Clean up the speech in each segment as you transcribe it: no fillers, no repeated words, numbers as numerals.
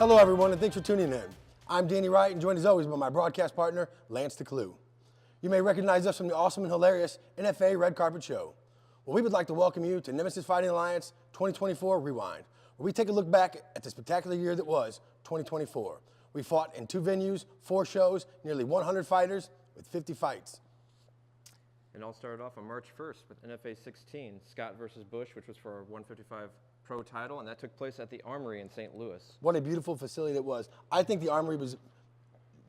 Hello, everyone, and thanks for tuning in. I'm Danny Wright, and joined as always by my broadcast partner, Lance Declue. You may recognize us from the awesome and hilarious NFA Red Carpet Show. Well, we would like to welcome you to Nemesis Fighting Alliance 2024 Rewind, where we take a look back at the spectacular year that was 2024. We fought in 2 venues, 4 shows, nearly 100 fighters with 50 fights. And all started off on March 1st with NFA 16, Scott versus Bush, which was for our 155 Pro title, and that took place at the Armory in St. Louis. What a beautiful facility it was. I think the Armory was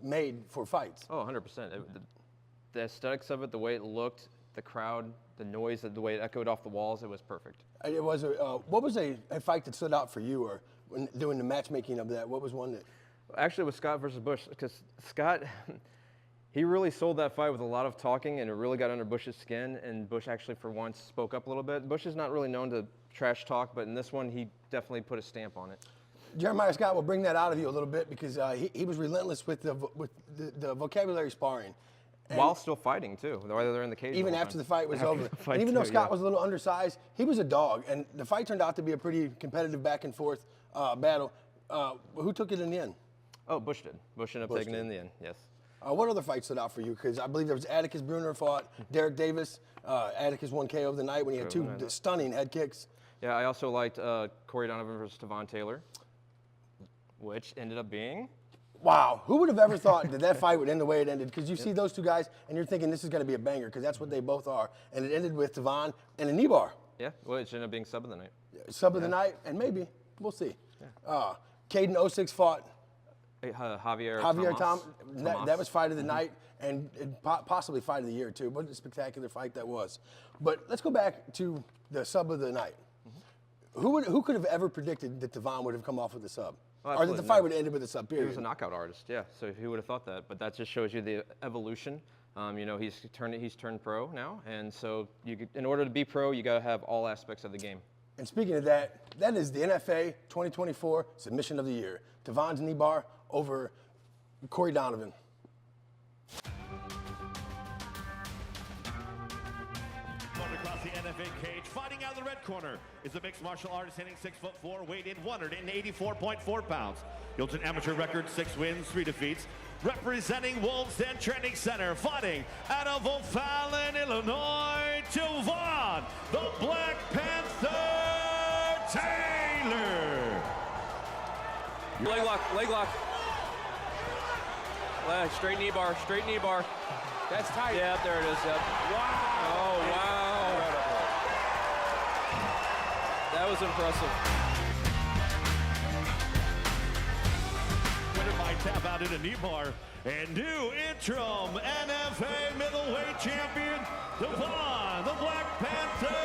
made for fights. Oh, 100%. The aesthetics of it, the way it looked, the crowd, the noise, the way it echoed off the walls, it was perfect. It was what was a fight that stood out for you, or when doing the matchmaking of that? What was one that? Actually, it was Scott versus Bush, because Scott, he really sold that fight with a lot of talking, and it really got under Bush's skin, and Bush actually for once spoke up a little bit. Bush is not really known to trash talk, but in this one, he definitely put a stamp on it. Jeremiah Scott will bring that out of you a little bit, because he was relentless with the vocabulary sparring. And while still fighting, too, whether they're in the cage. Even after the fight was over. And even though Scott was a little undersized, he was a dog, and the fight turned out to be a pretty competitive back and forth battle. Who took it in the end? Oh, Bush did. Bush ended up taking it in the end, yes. What other fights stood out for you? Because I believe there was Atticus Bruner fought Derek Davis. Atticus won KO of the night when he had 2 stunning head kicks. Yeah, I also liked Corey Donovan versus Tavon Taylor, which ended up being... Wow, who would have ever thought that fight would end the way it ended? Because you see those 2 guys, and you're thinking this is going to be a banger, because that's what they both are. And it ended with Tavon and a knee bar. Yeah, well, it ended up being sub of the night. Sub of the night, and maybe. We'll see. Yeah. Caden 06 fought... Javier Thomas. That was fight of the night, and possibly fight of the year, too. What a spectacular fight that was. But let's go back to the sub of the night. Who could have ever predicted that Tavon would have come off with a sub? Or that the fight would have ended with a sub, period? He was a knockout artist, yeah. So who would have thought that? But that just shows you the evolution. You know, he's turned pro now, and so in order to be pro, you got to have all aspects of the game. And speaking of that, that is the NFA 2024 Submission of the Year. Tavon's knee bar over Corey Donovan. Across the NFA cage, fighting out of the red corner is a mixed martial artist hitting 6'4", weighed in 184.4 pounds. Holds an amateur record, 6 wins, 3 defeats. Representing Wolves Den Training Center, fighting out of O'Fallon, Illinois, Tavon, the Black Panther Taylor. Leg lock, leg lock. Straight knee bar, straight knee bar. That's tight. Yeah, there it is. Yep. Wow. Oh, wow. Incredible. That was impressive. Winner by tap out in a knee bar. And new interim NFA middleweight champion, Tavon, the Black Panther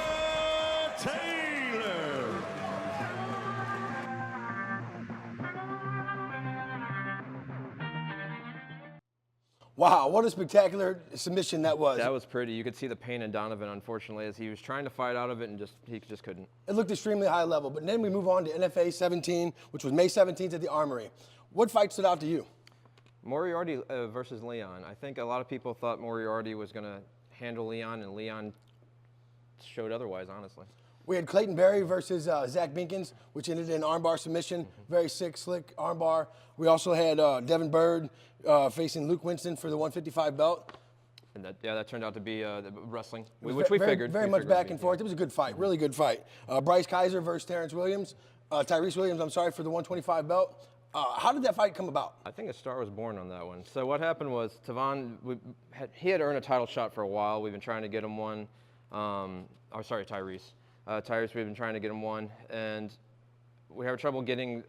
Taylor. Wow, what a spectacular submission that was. That was pretty. You could see the pain in Donovan, unfortunately, as he was trying to fight out of it, and he just couldn't. It looked extremely high level. But then we move on to NFA 17, which was May 17th at the Armory. What fight stood out to you? Moriarty versus Leon. I think a lot of people thought Moriarty was going to handle Leon, and Leon showed otherwise, honestly. We had Clayton Berry versus Zach Binkins, which ended in armbar submission. Very sick, slick armbar. We also had Devin Bird facing Luke Winston for the 155 belt. And that turned out to be wrestling, which we figured. Very much back and forth. It was a good fight, really good fight. Bryce Kaiser versus Tyrese Williams, for the 125 belt. How did that fight come about? I think a star was born on that one. So what happened was Tavon, he had earned a title shot for a while. We've been trying to get him one. Tyrese. Tyrese, we've been trying to get him one, and we have trouble getting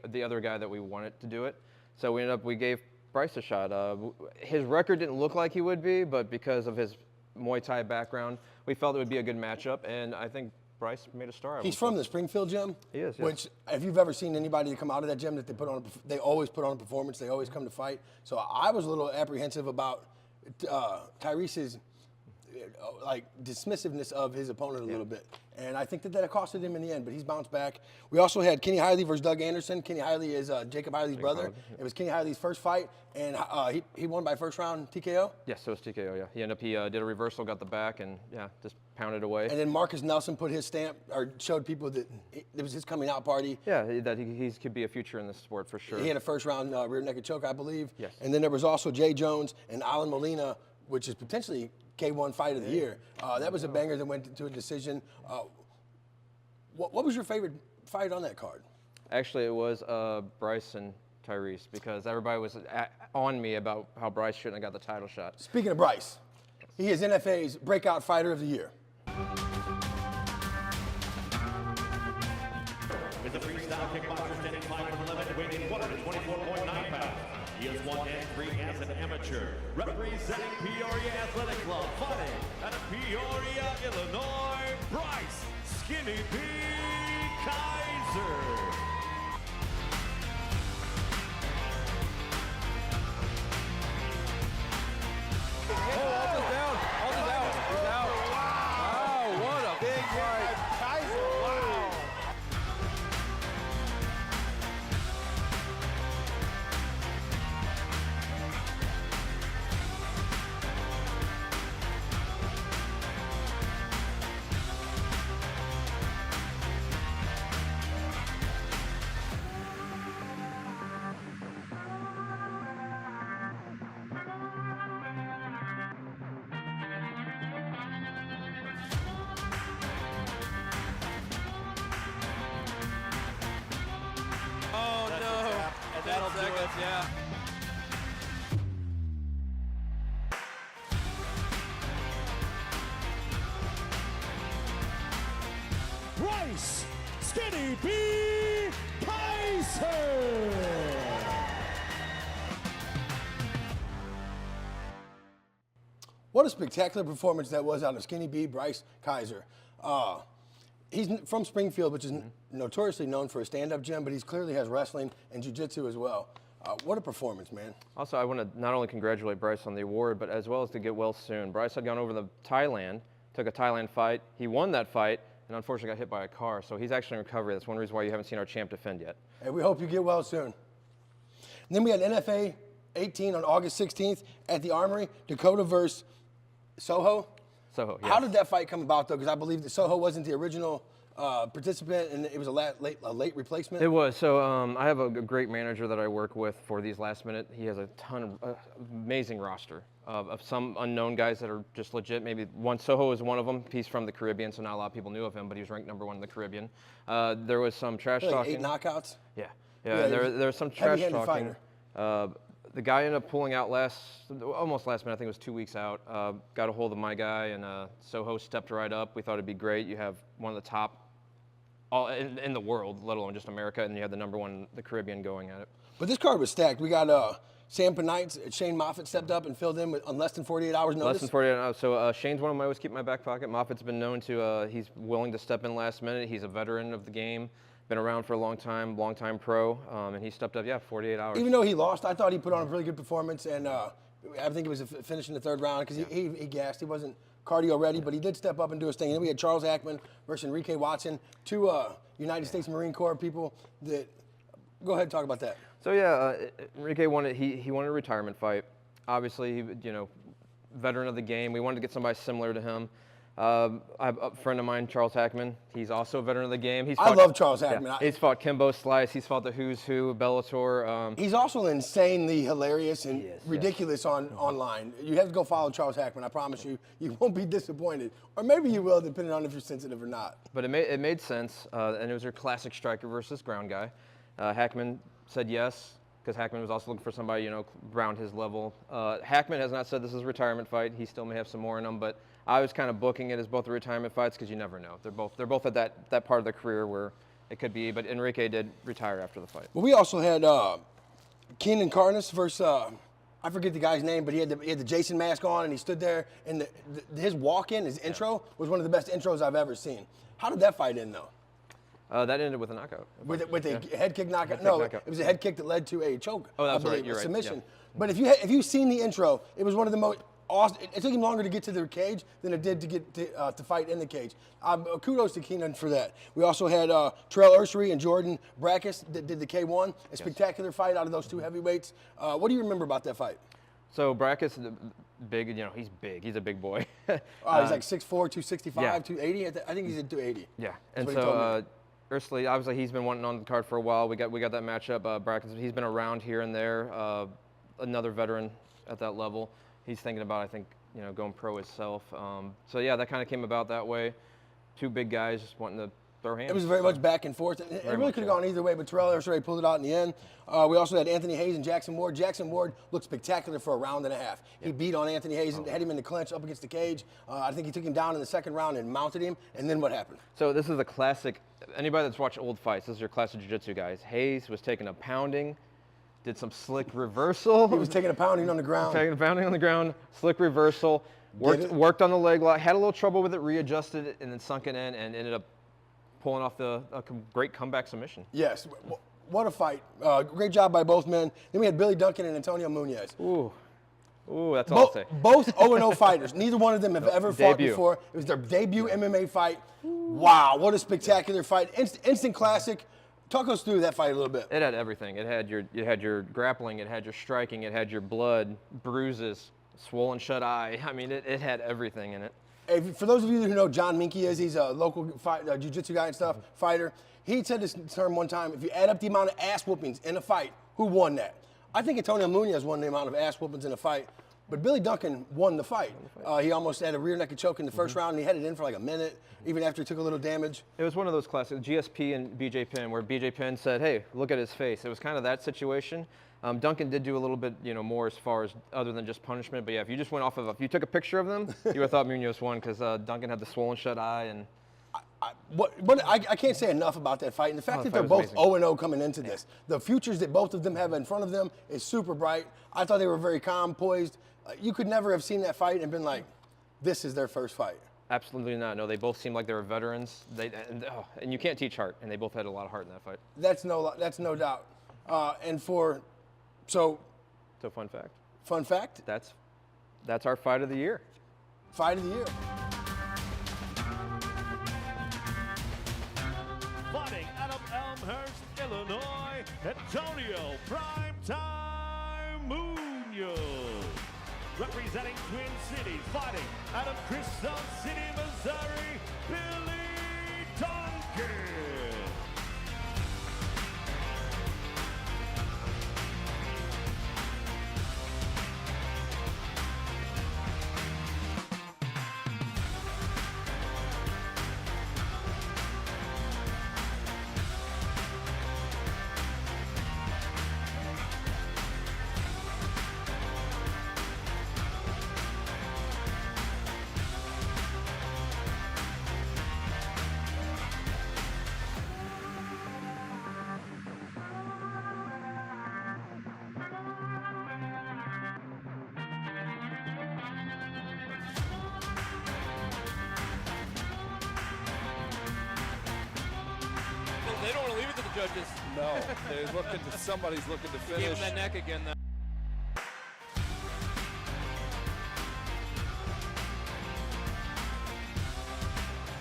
the other guy that we wanted to do it. So we gave Bryce a shot. His record didn't look like he would be, but because of his Muay Thai background, we felt it would be a good matchup, and I think Bryce made a star. He's from the Springfield gym. He is, yes. Which, if you've ever seen anybody come out of that gym, that they always put on a performance. They always come to fight. So I was a little apprehensive about Tyrese's like dismissiveness of his opponent a little bit. And I think that costed him in the end, but he's bounced back. We also had Kenny Hiley versus Doug Anderson. Kenny Hiley is Jacob Hiley's brother. It was Kenny Hiley's first fight, and he won by first round TKO. Yes, so it was TKO, yeah. He did a reversal, got the back, and yeah, just pounded away. And then Marcus Nelson put his stamp, or showed people that it was his coming out party. Yeah, that he could be a future in this sport for sure. He had a first round rear naked choke, I believe. Yes. And then there was also Jay Jones and Alan Molina, which is potentially K1 fight of the year. That was a banger that went to a decision. What was your favorite fight on that card? Actually, it was Bryce and Tyrese, because everybody was on me about how Bryce shouldn't have got the title shot. Speaking of Bryce, he is NFA's Breakout Fighter of the Year. Is a freestyle kickboxer standing 5'11", weighing 124.9 pounds. He has 1 and 3 as an amateur, representing Peoria Athletic Club, fighting out of Peoria, Illinois, Bryce Skinny B. Kaiser. That'll take us, yeah. Bryce Skinny B. Kaiser. What a spectacular performance that was out of Skinny B. Bryce Kaiser. He's from Springfield, which is notoriously known for a stand-up gym, but he clearly has wrestling and jiu-jitsu as well. What a performance, man. Also, I want to not only congratulate Bryce on the award, but as well as to get well soon. Bryce had gone over to Thailand, took a Thailand fight. He won that fight, and unfortunately got hit by a car, so he's actually in recovery. That's one reason why you haven't seen our champ defend yet. And we hope you get well soon. And then we had NFA 18 on August 16th at the Armory, Dakota versus Soho. Soho, yes. How did that fight come about, though? Because I believe that Soho wasn't the original participant, and it was a late replacement. It was. So I have a great manager that I work with for these last minute. He has a ton of amazing roster of some unknown guys that are just legit. Maybe Soho is one of them. He's from the Caribbean, so not a lot of people knew of him, but he was ranked #1 in the Caribbean. There was some trash talking. 8 knockouts? Yeah. There was some trash heavy-handed talking. fighter. The guy ended up pulling out almost last minute. I think it was 2 weeks out. Got a hold of my guy, and Soho stepped right up. We thought it'd be great. You have one of the top in the world, let alone just America, and you have the #1 in the Caribbean going at it. But this card was stacked. We got Sam Penites, Shane Moffitt stepped up and filled in on less than 48 hours notice. Less than 48 hours. So Shane's one of them I always keep in my back pocket. Moffitt's been known to, he's willing to step in last minute. He's a veteran of the game, been around for a long time pro, and he stepped up, 48 hours. Even though he lost, I thought he put on a really good performance, and I think it was a finish in the 3rd round because he gassed. He wasn't cardio ready, but he did step up and do his thing. And then we had Charles Hackman versus Enrique Watson, 2 United States Marine Corps people that, go ahead and talk about that. So Enrique wanted, he wanted a retirement fight. Obviously, veteran of the game. We wanted to get somebody similar to him. A friend of mine, Charles Hackman, he's also a veteran of the game. I love Charles Hackman. Yeah, he's fought Kimbo Slice. He's fought the Who's Who, Bellator. He's also insanely hilarious and ridiculous online. You have to go follow Charles Hackman. I promise you, you won't be disappointed. Or maybe you will, depending on if you're sensitive or not. But it made sense, and it was your classic striker versus ground guy. Hackman said yes, because Hackman was also looking for somebody, around his level. Hackman has not said this is a retirement fight. He still may have some more in him, but I was kind of booking it as both the retirement fights because you never know. They're both at that part of their career where it could be, but Enrique did retire after the fight. Well, we also had Keenan Carnes versus, I forget the guy's name, but he had the Jason mask on, and he stood there, and his walk-in, his intro, was one of the best intros I've ever seen. How did that fight end, though? That ended with a knockout. With a head kick knockout? It was a head kick that led to a choke. Oh, that's right. You're right. Submission. Yeah. But if you've seen the intro, it was one of the most awesome. It took him longer to get to the cage than it did to get to fight in the cage. Kudos to Keenan for that. We also had Terrell Ursary and Jordan Brackus that did the K1. A spectacular fight out of those two heavyweights. What do you remember about that fight? So Brackus, big, he's big. He's a big boy. He's like 6'4", 265, yeah. 280. I think he's at 280. Yeah, and so Ursary, obviously he's been wanting on the card for a while. We got that matchup. Brackus, he's been around here and there. Another veteran at that level. He's thinking about, I think, going pro himself. So yeah, that kind of came about that way. Two big guys just wanting to throw hands. It was very much back and forth. It really could have gone either way, but Terrell Ursary pulled it out in the end. We also had Anthony Hayes and Jackson Ward. Jackson Ward looked spectacular for a round and a half. He beat on Anthony Hayes and had him in the clinch up against the cage. I think he took him down in the second round and mounted him. And then what happened? So this is a classic. Anybody that's watched old fights, this is your classic jiu-jitsu guys. Hayes was taking a pounding, did some slick reversal. He was taking a pounding on the ground. Taking a pounding on the ground, slick reversal, worked on the leg lock, had a little trouble with it, readjusted it, and then sunk it in and ended up pulling off a great comeback submission. Yes, what a fight. Great job by both men. Then we had Billy Duncan and Antonio Munoz. Ooh, that's all I'll say. Both 0-0 fighters. Neither one of them have ever fought before. It was their debut MMA fight. Wow, what a spectacular fight. Instant classic. Talk us through that fight a little bit. It had everything. It had your grappling, it had your striking, it had your blood, bruises, swollen shut eye. I mean, it had everything in it. For those of you who know John Minky he's a local jiu-jitsu guy and stuff, fighter. He said this term one time, if you add up the amount of ass whoopings in a fight, who won that? I think Antonio Munoz won the amount of ass whoopings in a fight, but Billy Duncan won the fight. He almost had a rear naked choke in the first round, and he had it in for like a minute, even after he took a little damage. It was one of those classic GSP and BJ Penn, where BJ Penn said, hey, look at his face. It was kind of that situation. Duncan did do a little bit, more as far as other than just punishment. But yeah, if you just went off of, if you took a picture of them, you would have thought Munoz won because Duncan had the swollen shut eye. And I can't say enough about that fight. And the fact that they're both 0-0 coming into this, the futures that both of them have in front of them is super bright. I thought they were very calm, poised. You could never have seen that fight and been like, this is their first fight. Absolutely not. No, they both seemed like they were veterans. And you can't teach heart, and they both had a lot of heart in that fight. That's no doubt. So fun fact. Fun fact? That's our fight of the year. Fight of the year. Fighting out of Elmhurst, Illinois, Antonio Primetime Munoz. Representing Twin Cities, fighting out of Crystal City, Missouri, Billy Duncan. They don't want to leave it to the judges. No, somebody's looking to finish. Give him that neck again, though.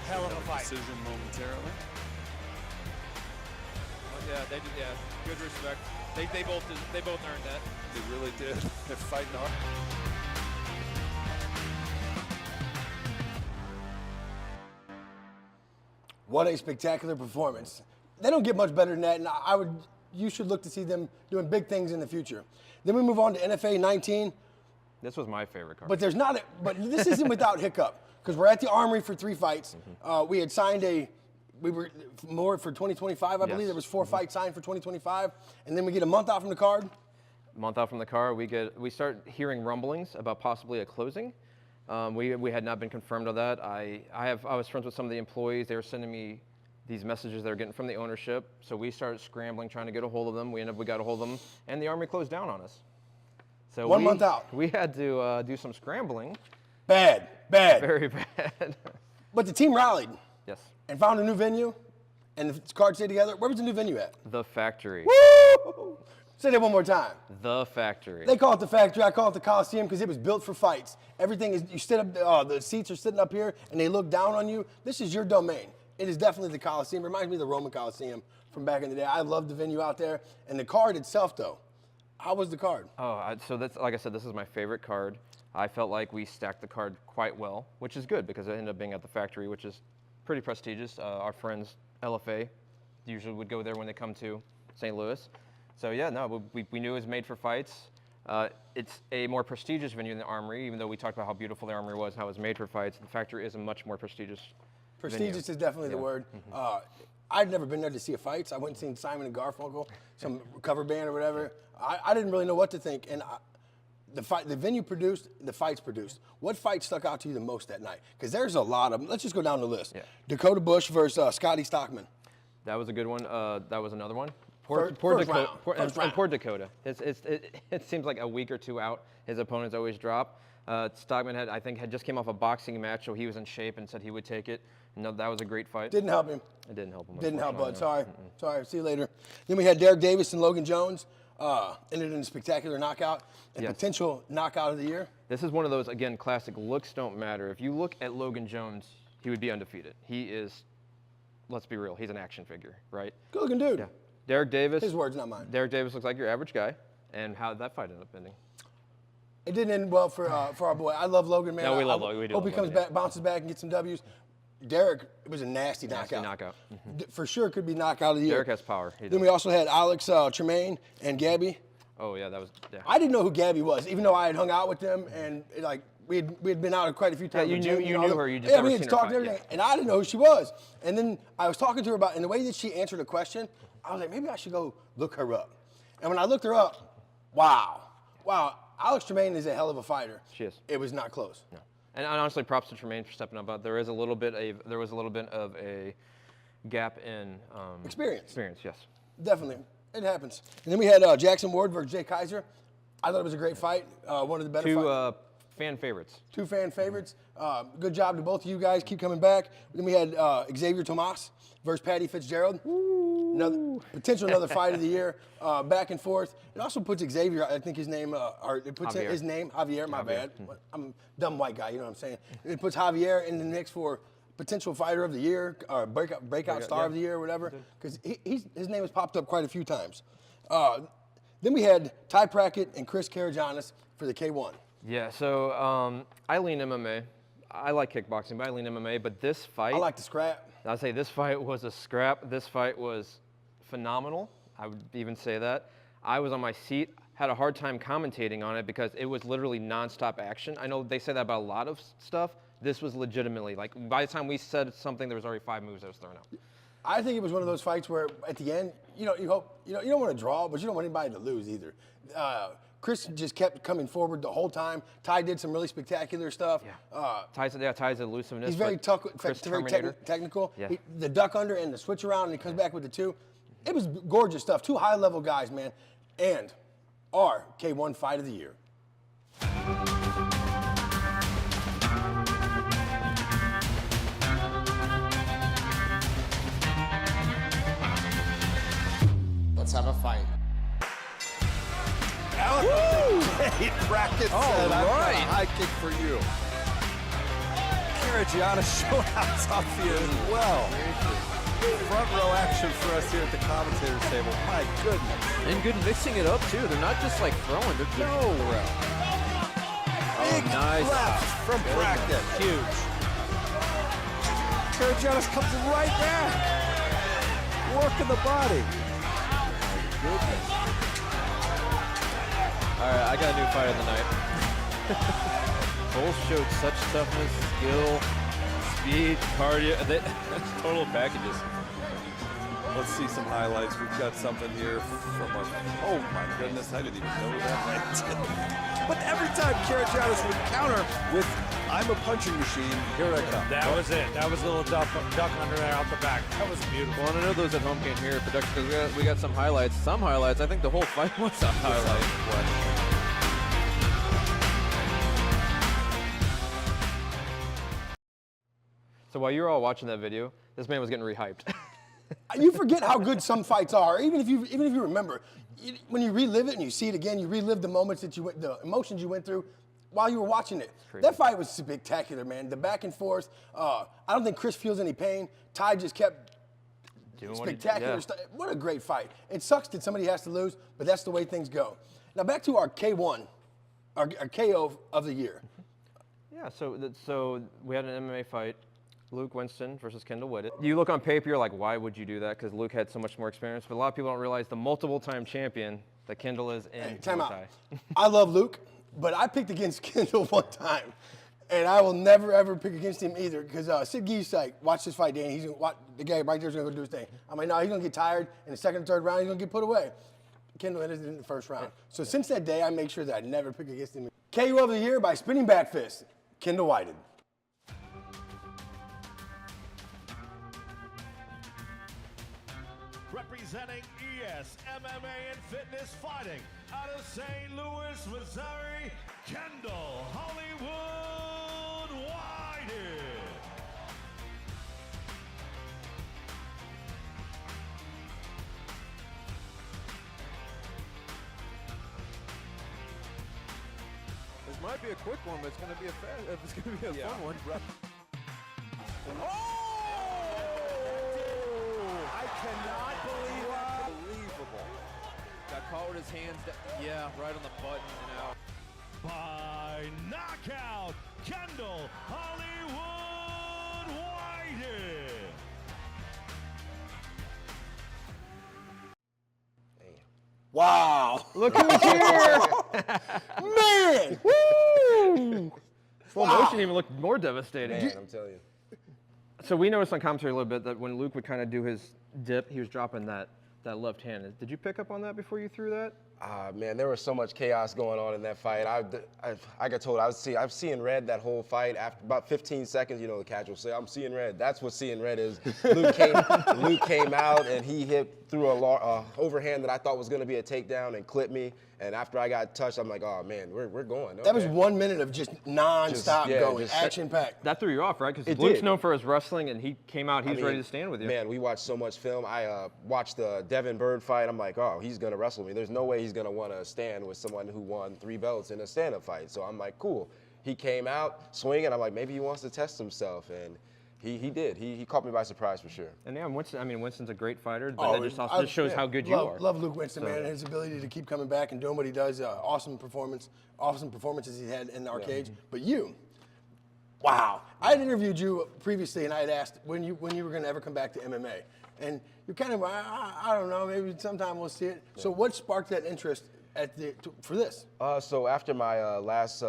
Hell of a fight. Decision momentarily. Yeah, they did. Yeah, good respect. They both earned that. They really did. They're fighting hard. What a spectacular performance. They don't get much better than that, and you should look to see them doing big things in the future. Then we move on to NFA 19. This was my favorite card. But this isn't without hiccup, because we're at the Armory for 3 fights. We had signed we were more for 2025, I believe. There was 4 fights signed for 2025, and then we get a month out from the card. A month out from the card, we start hearing rumblings about possibly a closing. We had not been confirmed on that. I was friends with some of the employees. They were sending me these messages they were getting from the ownership. So we started scrambling, trying to get a hold of them. We got a hold of them, and the Army closed down on us. So 1 month out. We had to do some scrambling. Bad. Very bad. But the team rallied. Yes. And found a new venue, and the card stayed together. Where was the new venue at? The Factory. Woo! Say that one more time. The Factory. They call it the Factory. I call it the Coliseum because it was built for fights. Everything is, you sit up, the seats are sitting up here and they look down on you. This is your domain. It is definitely the Coliseum. It reminds me of the Roman Coliseum from back in the day. I love the venue out there. And the card itself, though, how was the card? So that's, like I said, this is my favorite card. I felt like we stacked the card quite well, which is good because it ended up being at the Factory, which is pretty prestigious. Our friends LFA usually would go there when they come to St. Louis. So yeah, no, we knew it was made for fights. It's a more prestigious venue than the Armory, even though we talked about how beautiful the Armory was and how it was made for fights. The Factory is a much more prestigious Prestigious venue. is definitely the word. I'd never been there to see a fight. I went and seen Simon and Garfunkel, some cover band or whatever. I didn't really know what to think. And the venue produced, the fights produced. What fight stuck out to you the most that night? Because there's a lot of them. Let's just go down the list. Yeah. Dakota Bush versus Scotty Stockman. That was a good one. That was another one. First round. Poor Dakota. It seems like a week or two out, his opponents always drop. Stockman I think had just came off a boxing match, so he was in shape and said he would take it. No, that was a great fight. Didn't help him. It didn't help him. Didn't help, bud. unfortunately, Sorry. Sorry. See you later. Then we had Derek Davis and Logan Jones. Ended in a spectacular knockout and Yes. potential knockout of the year. This is one of those, again, classic looks don't matter. If you look at Logan Jones, he would be undefeated. He is, let's be real, he's an action figure, right? Good looking dude. Yeah. Derek Davis. His words, not mine. Derek Davis looks like your average guy. And how did that fight end up ending? It didn't end well for our boy. I love Logan, man. No, we I love Logan. We do hope love he comes Logan, back, bounces back, and gets some W's. Derek, it was a nasty knockout. For sure could be knockout of the year. Derek has power. He Then does. we also had Alex Tremaine and Gabby. Oh, yeah, that was, yeah. I didn't know who Gabby was, even though I had hung out with them and we had been out quite a few times. you with knew- Jim, you all knew them. her, you just yeah, never we had seen her talked fight, and everything, yeah. and I didn't know who she was. And then I was talking to her about, and the way that she answered a question, I was like, maybe I should go look her up. And when I looked her up, wow, Alex Tremaine is a hell of a fighter. She is. It was not close. No. And honestly, props to Tremaine for stepping up. But there was a little bit of a gap in Experience. Experience, yes. Definitely. It happens. And then we had Jackson Ward versus Jay Kaiser. I thought it was a great fight. One of the better fights. Two fan favorites. Two fan favorites. Good job to both of you guys. Keep coming back. Then we had Xavier Tomas versus Patty Fitzgerald. Another fight of the year. Back and forth. It also puts Xavier, I think his name, or it puts Javier. his name, Javier, my Javier. bad. I'm a dumb white guy, you know what I'm saying? It puts Javier in the mix for potential fighter of the year, or breakout star of the year, or whatever. Because his name has popped up quite a few times. Then we had Ty Prackett and Chris Karagianis for the K1. Yeah, so I lean MMA. I like kickboxing, but I lean MMA. But this fight, I like the scrap. I'll say this fight was a scrap. This fight was phenomenal. I would even say that. I was on my seat, had a hard time commentating on it because it was literally nonstop action. I know they say that about a lot of stuff. This was legitimately, like, by the time we said something, there was already 5 moves that was thrown out. I think it was one of those fights where at the end, you don't want to draw, but you don't want anybody to lose either. Chris just kept coming forward the whole time. Ty did some really spectacular stuff. Yeah. Ty's elusiveness. He's very Chris very Terminator. technical. Yeah. The duck under and the switch around, and he comes back with the 2. It was gorgeous stuff. 2 high-level guys, man, and our K1 fight of the year. Let's have a fight. Hey, Brackett said, I've got a high kick for you. Karagianis showing out tough here as well. Front row action for us here at the commentator's table. My goodness. And good mixing it up too. They're not just like throwing, they're just Big nice. left from Brackett. huge. Karagianis comes right back. Working the body. All right, I got a new fight of the night. Both showed such toughness, skill, speed, cardio. Total packages. Let's see some highlights. We've got something here from a, oh my goodness, I didn't even know that landed. But every time Karagianis would counter with, I'm a punching machine, here I come. That was it. That was a little duck under there out the back. That was beautiful. Well, and I know those at home can't hear production because we got some highlights. Some highlights. I think the whole fight was a highlight. So while you were all watching that video, this man was getting rehyped. You forget how good some fights are, even if you remember. When you relive it and you see it again, you relive the moments that the emotions you went through while you were watching it. That fight was spectacular, man. The back and forth. I don't think Chris feels any pain. Ty just kept doing spectacular stuff. What a great fight. It sucks that somebody has to lose, but that's the way things go. Now back to our K1, our KO of the year. Yeah, so we had an MMA fight. Luke Winston versus Kendall Whitted. You look on paper, you're like, why would you do that? Because Luke had so much more experience. But a lot of people don't realize the multiple-time champion that Kendall is in Time out. Muay Thai. I love Luke, but I picked against Kendall one time. And I will never, ever pick against him either. Because Sid Gee's like, watch this fight, Danny. The guy right there's going to go do his thing. I'm like, no, he's going to get tired. In the second and third round, he's going to get put away. Kendall hit it in the first round. So since that day, I make sure that I never pick against him. KO of the year by spinning back fist, Kendall Whited. Representing ES, MMA and Fitness Fighting out of St. Louis, Missouri, Kendall Hollywood Whited. This might be a quick one, but it's going to be a fun one. I cannot believe that. Unbelievable. Got caught with his hands, yeah, right on the button and out. By knockout, Kendall Hollywood Whited. Wow. Look who's here! Man! Woo! Slow motion even looked more devastating. Man, I'm telling you. So we noticed on commentary a little bit that when Luke would kind of do his dip, he was dropping that left hand. Did you pick up on that before you threw that? Man, there was so much chaos going on in that fight. I got told I was seeing red that whole fight. After about 15 seconds, you know, the catch will say, "I'm seeing red." That's what seeing red is. Luke came out and he hit through a overhand that I thought was going to be a takedown and clipped me. And after I got touched, I'm like, "Oh man, we're going." Okay. That was 1 minute of just non-stop going, action-packed. That threw you off, right? Because It Luke's did. known for his wrestling, and he came out, he was ready to stand with you. Man, we watched so much film. I watched the Devin Bird fight. I'm like, oh, he's going to wrestle me. There's no way he's going to want to stand with someone who won 3 belts in a stand-up fight. So I'm like, cool. He came out swinging. I'm like, maybe he wants to test himself. And he did. He caught me by surprise for sure. And yeah, Winston's a great fighter, but that just shows how good you are. Love Luke Winston, man, and his ability to keep coming back and doing what he does. Awesome performances he had in our cage. But you, wow. I had interviewed you previously, and I had asked when you were going to ever come back to MMA. And you're kind of, I don't know, maybe sometime we'll see it. Yeah. So what sparked that interest for this? So after my last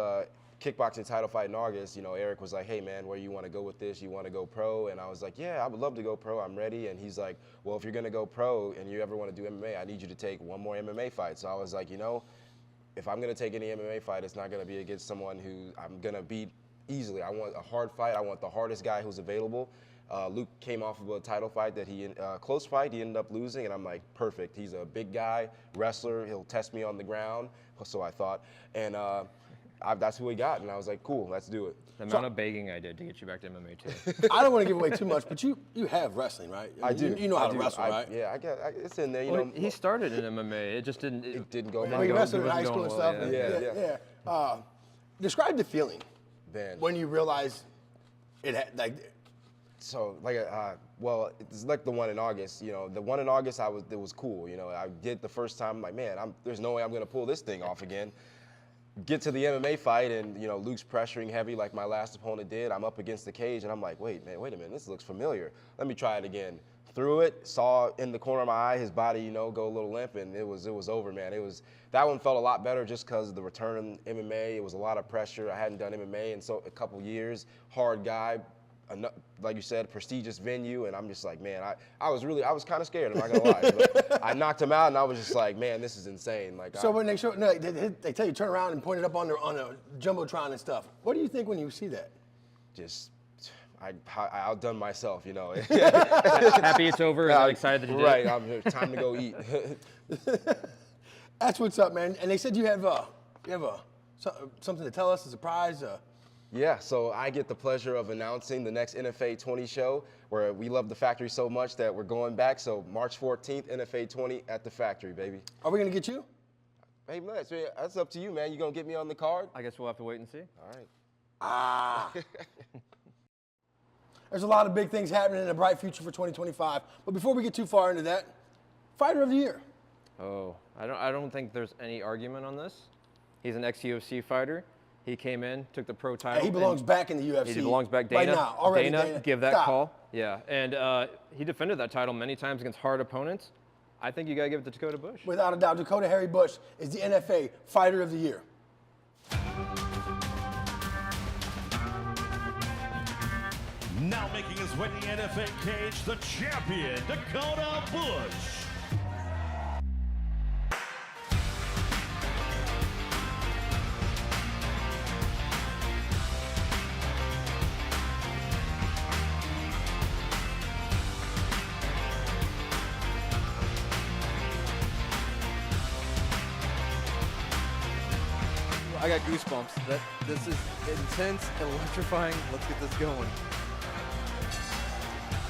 kickboxing title fight in August, you know, Eric was like, hey man, where you want to go with this? You want to go pro? And I was like, yeah, I would love to go pro. I'm ready. And he's like, well, if you're going to go pro and you ever want to do MMA, I need you to take one more MMA fight. So I was like, you know, if I'm going to take any MMA fight, it's not going to be against someone who I'm going to beat easily. I want a hard fight. I want the hardest guy who's available. Luke came off of a title fight that close fight, he ended up losing, and I'm like, perfect. He's a big guy, wrestler. He'll test me on the ground, so I thought. And that's who we got, and I was like, cool, let's do it. The amount of begging I did to get you back to MMA too. I don't want to give away too much, but you have wrestling, right? I do. You know how to wrestle, right? Yeah, it's in there. You Well, know, he started in MMA. It just didn't. It didn't go. Well, you wrestled in high school and stuff. Yeah. Describe the feeling Man. when you realize it had like. So well, it's like the one in August. You know, the one in August, it was cool. You know, I did the first time. I'm like, man, there's no way I'm gonna pull this thing off again. Get to the MMA fight, and you know, Luke's pressuring heavy like my last opponent did. I'm up against the cage, and I'm like, wait a minute, this looks familiar. Let me try it again. Threw it, saw in the corner of my eye his body, you know, go a little limp, and it was over, man. That one felt a lot better just because of the return in MMA. It was a lot of pressure. I hadn't done MMA in a couple years. Hard guy. Like you said, prestigious venue, and I'm just like, man, I was kind of scared, I'm not gonna lie. But I knocked him out, and I was just like, man, this is insane. Like, so when they show, no, they tell you turn around and point it up on a jumbotron and stuff. What do you think when you see that? I outdone myself, you know. Happy it's over and excited that you did. Right, I'm time to go eat. That's what's up, man. And they said you have something to tell us, a surprise. Yeah, so I get the pleasure of announcing the next NFA 20 show. we love the factory so much that we're going back. So March 14th, NFA 20 at the factory, baby. Are we going to get you? Hey, that's up to you, man. You going to get me on the card? I guess we'll have to wait and see. All right. Ah. There's a lot of big things happening in a bright future for 2025. But before we get too far into that, Fighter of the Year. Oh, I don't think there's any argument on this. He's an ex-UFC fighter. He came in, took the pro title. Hey, he belongs back in the UFC. He belongs back. Dana, right now, already. Dana, give that Stop. call. Yeah, and he defended that title many times against hard opponents. I think you got to give it to Dakota Bush. Without a doubt, Dakota Harry Bush is the NFA Fighter of the Year. Now making his way to the NFA cage, the champion, Dakota Bush. I got goosebumps. This is intense, electrifying. Let's get this going.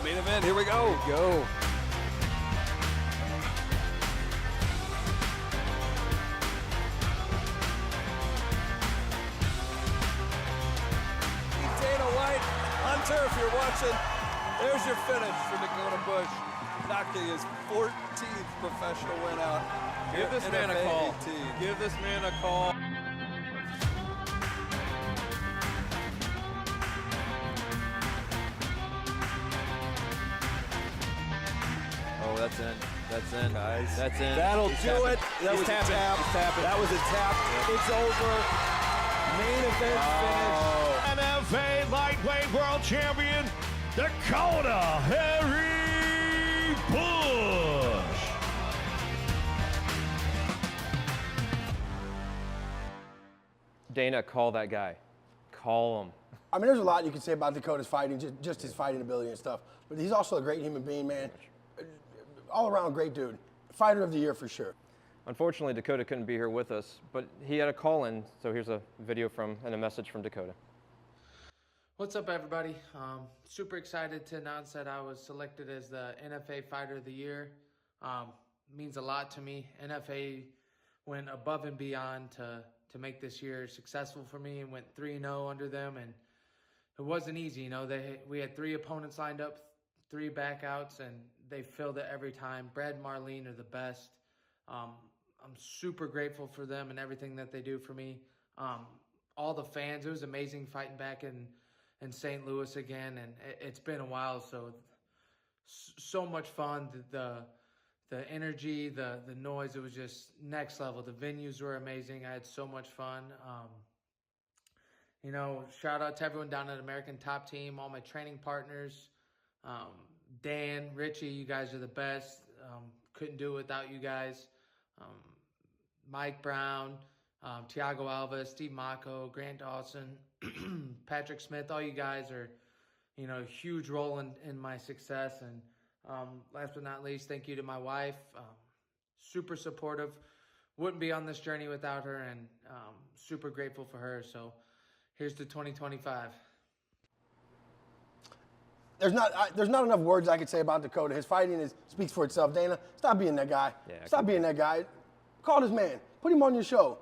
Main event, here we go. Here we go. Dana White, Hunter, if you're watching, there's your finish for Dakota Bush, knocking his 14th professional win out. Give this man a call. Give this man a call. Oh, that's in. That's in. Guys, that's in. That'll do it. That was a tap. That was a tap. Yep. It's over. Main event finish. NFA lightweight world champion, Dakota Harry Bush. Dana, call that guy. Call him. I mean, there's a lot you can say about Dakota's fighting, just his fighting ability and stuff. But he's also a great human being, man. All-around great dude. Fighter of the Year for sure. Unfortunately, Dakota couldn't be here with us, but he had a call-in, so here's a video from and a message from Dakota. What's up, everybody? Super excited to announce that I was selected as the NFA Fighter of the Year. Means a lot to me. NFA went above and beyond to make this year successful for me and went 3-0 under them, and it wasn't easy. You know, we had 3 opponents lined up, 3 backouts, and they filled it every time. Brad and Marlene are the best. I'm super grateful for them and everything that they do for me. All the fans, it was amazing fighting back in St. Louis again, and it's been a while, so much fun. The energy, the noise, it was just next level. The venues were amazing. I had so much fun. You know, shout out to everyone down at American Top Team, all my training partners. Dan, Richie, you guys are the best. Couldn't do it without you guys. Mike Brown, Tiago Alves, Steve Mako, Grant Dawson, Patrick Smith, all you guys are, you know, a huge role in my success. And last but not least, thank you to my wife. Super supportive. Wouldn't be on this journey without her, and super grateful for her. So here's to 2025. There's not enough words I could say about Dakota. His fighting speaks for itself. Dana, stop being that guy. Yeah, stop being that guy. Call this man. Put him on your show.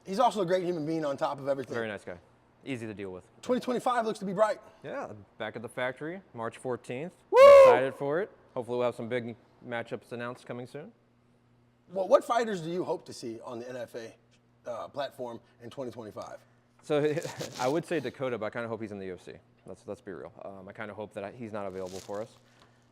He's also a great human being on top of everything. Very nice guy. Easy to deal with. 2025 looks to be bright. Yeah, back at the factory, March 14th. Woo! Excited for it. Hopefully we'll have some big matchups announced coming soon. Well, what fighters do you hope to see on the NFA platform in 2025? So I would say Dakota, but I kind of hope he's in the UFC. Let's be real. I kind of hope that he's not available for us.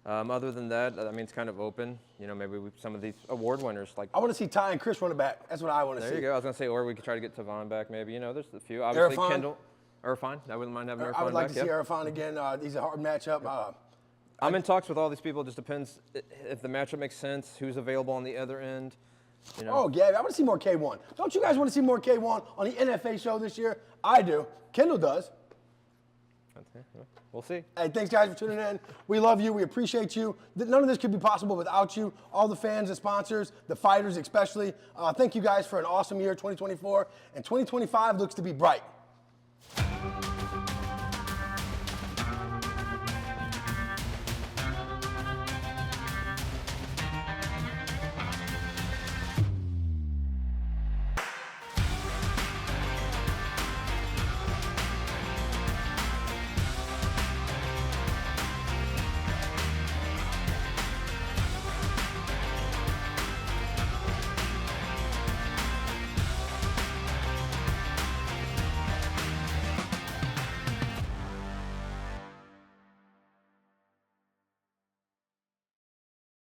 Other than that, I mean, it's kind of open. You know, maybe some of these award winners like. I want to see Ty and Chris run it back. That's what I want to see. There you go. I was gonna say, or we could try to get Tavon back. Maybe, you know, there's a few. Obviously, Irfan. Kendall, Irfan. I wouldn't mind having Irfan back. I would like to see Irfan again. He's a hard matchup. I'm in talks with all these people. It just depends if the matchup makes sense, who's available on the other end. You know. Oh, Gabby, I want to see more K1. Don't you guys want to see more K1 on the NFA show this year? I do. Kendall does. We'll see. Hey, thanks, guys, for tuning in. We love you. We appreciate you. None of this could be possible without you. All the fans and sponsors, the fighters especially. Thank you guys for an awesome year, 2024. And 2025 looks to be bright.